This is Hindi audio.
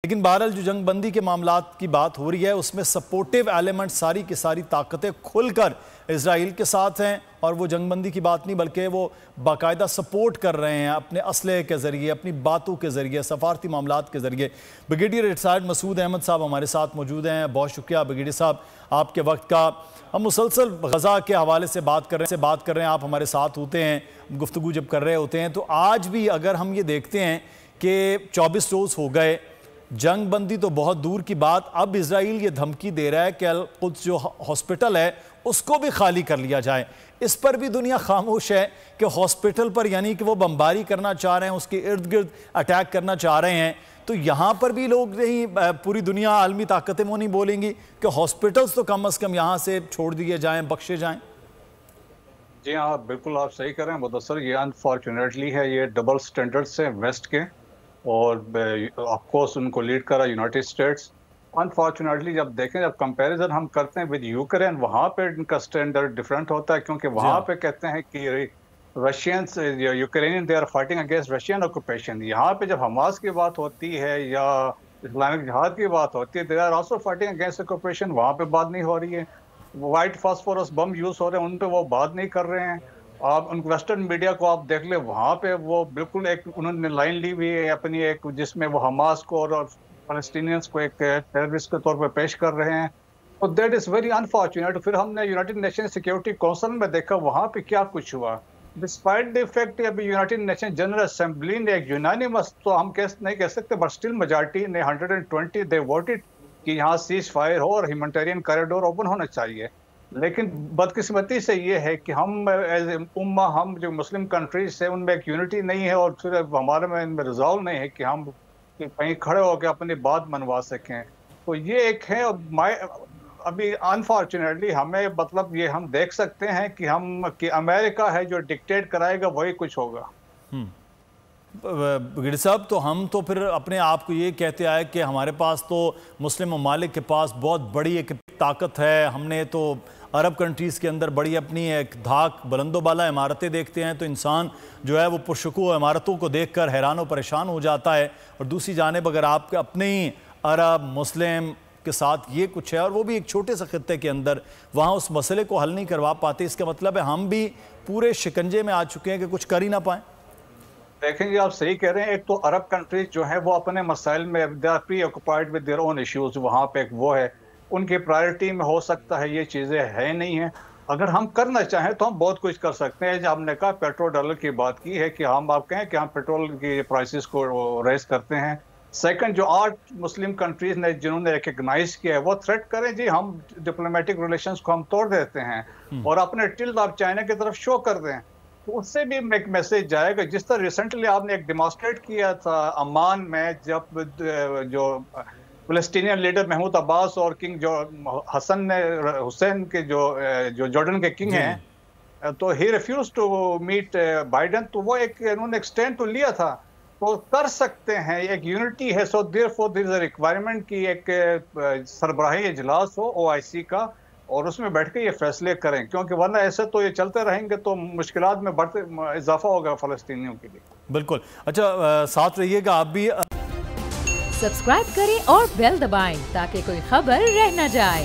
लेकिन बहरहाल जो जंगबंदी के मामलात की बात हो रही है उसमें सपोर्टिव एलिमेंट सारी की सारी ताकतें खुलकर इजराइल के साथ हैं और वो जंगबंदी की बात नहीं बल्कि वो बाकायदा सपोर्ट कर रहे हैं अपने असलहे के ज़रिए, अपनी बातों के ज़रिए, सफारती मामलात के ज़रिए। ब्रिगेडियर रिटायर्ड मसूद अहमद साहब हमारे साथ मौजूद हैं। बहुत शुक्रिया ब्रिगेडियर साहब आपके वक्त का। हम मुसलसल गज़ा के हवाले से बात कर रहे हैं, आप हमारे साथ होते हैं, गुफ्तगू जब कर रहे होते हैं तो आज भी अगर हम ये देखते हैं कि 24 रोज़ हो गए, जंग बंदी तो बहुत दूर की बात, अब इजराइल ये धमकी दे रहा है कि अल कुद्स जो हॉस्पिटल है उसको भी खाली कर लिया जाए। इस पर भी दुनिया खामोश है कि हॉस्पिटल पर यानी कि वो बमबारी करना चाह रहे हैं, उसके इर्द गिर्द अटैक करना चाह रहे हैं, तो यहाँ पर भी लोग नहीं, पूरी दुनिया आलमी ताकतें वो नहीं बोलेंगी कि हॉस्पिटल्स तो कम अज़ कम यहाँ से छोड़ दिए जाएँ, बख्शे जाएँ? जी हाँ, बिल्कुल आप सही कर रहे हैं मुदस्सर। ये अनफॉर्चुनेटली है, ये डबल स्टैंडर्ड्स हैं वेस्ट के और ऑफकोर्स उनको लीड करा यूनाइटेड स्टेट्स। अनफॉर्चुनेटली जब देखें, जब कंपैरिजन हम करते हैं विद यूक्रेन, वहाँ पे इनका स्टैंडर्ड डिफरेंट होता है, क्योंकि वहाँ पे कहते हैं कि Russians Ukrainian they are fighting against Russian occupation. यहाँ पे जब हमास की बात होती है या इस्लामिक जिहाद की बात होती है, they are also fighting against occupation, वहाँ पे बात नहीं हो रही है। वाइट फास्फोरस बम यूज हो रहे हैं, उन पे वो बात नहीं कर रहे हैं। आप उन वेस्टर्न मीडिया को आप देख ले, वहाँ पे वो बिल्कुल एक उन्होंने लाइन ली हुई है अपनी, एक जिसमें वो हमास को और फलस्तीनियंस को एक टेररिस्ट के तौर पे पेश कर रहे हैं। तो दैट इज़ वेरी अनफॉर्चुनेट। फिर हमने यूनाइटेड नेशन सिक्योरिटी काउंसिल में देखा वहाँ पे क्या कुछ हुआ। डिस्पाइट द फैक्ट अभी यूनाइटेड नेशन जनरल असेंबली ने एक यूनानिमस, तो हम नहीं कह सकते, बट स्टिल मेजॉरिटी ने 120 दे वोटेड कि यहाँ सीज फायर हो और ह्यूमैनिटेरियन कॉरिडोर ओपन होना चाहिए। लेकिन बदकिस्मती से ये है कि हम एज उम्मा, हम जो मुस्लिम कंट्रीज है उनमें एक यूनिटी नहीं है और फिर हमारे में इनमें रिजॉल्व नहीं है कि हम कहीं खड़े होकर अपनी बात मनवा सकें। तो ये एक है। अभी अनफॉर्चुनेटली हमें मतलब ये हम देख सकते हैं कि अमेरिका है जो डिक्टेट कराएगा वही कुछ होगा। ब्रिगेडियर साहब, तो हम तो फिर अपने आप को ये कहते आए कि हमारे पास तो मुस्लिम ममालिक के पास बहुत बड़ी एक ताकत है, हमने तो अरब कंट्रीज़ के अंदर बड़ी अपनी एक धाक बुलंदोबाला इमारतें देखते हैं तो इंसान जो है वो पुरशकू इमारतों को देखकर हैरान और परेशान हो जाता है। और दूसरी जानिब अगर आपके अपने ही अरब मुस्लिम के साथ ये कुछ है और वो भी एक छोटे से खित्ते के अंदर, वहाँ उस मसले को हल नहीं करवा पाते, इसका मतलब है हम भी पूरे शिकंजे में आ चुके हैं कि कुछ कर ही ना पाएँ। देखेंगे, आप सही कह रहे हैं। एक तो अरब कंट्रीज जो है वो अपने मसाइल में they are preoccupied with their own issues, वहाँ पे एक वो है, उनकी प्रायोरिटी में हो सकता है ये चीज़ें है नहीं है। अगर हम करना चाहें तो हम बहुत कुछ कर सकते हैं। जब हमने कहा पेट्रोल डॉलर की बात की है कि हम आप कहें कि हम पेट्रोल की प्राइसेस को रेस करते हैं। सेकंड, जो 8 मुस्लिम कंट्रीज ने जिन्होंने रिकग्नाइज किया है वो थ्रेट करें, जी हम डिप्लोमेटिक रिलेशंस को हम तोड़ देते हैं और अपने टिल्ड आप चाइना की तरफ शो कर दें, तो उससे भी एक मैसेज जाएगा। जिस तरह रिसेंटली आपने एक डेमोन्स्ट्रेट किया था अमान में, जब जो फलस्तीनियन लीडर महमूद अब्बास और किंग जो हुसैन के जो जॉर्डन के किंग हैं, तो he refuse to meet Biden, तो वो एक उन्होंने एक स्टैंड तो लिया था, तो कर सकते हैं, एक यूनिटी है। So therefore there is a requirement कि एक सरबराही इजलास हो OIC का और उसमें बैठ के ये फैसले करें, क्योंकि वरना ऐसे तो ये चलते रहेंगे तो मुश्किलात में बढ़ते इजाफा होगा फलस्तीनियों के लिए। बिल्कुल। अच्छा, साथ रहिएगा आप भी। सब्सक्राइब करें और बेल दबाएं ताकि कोई खबर रह न जाए।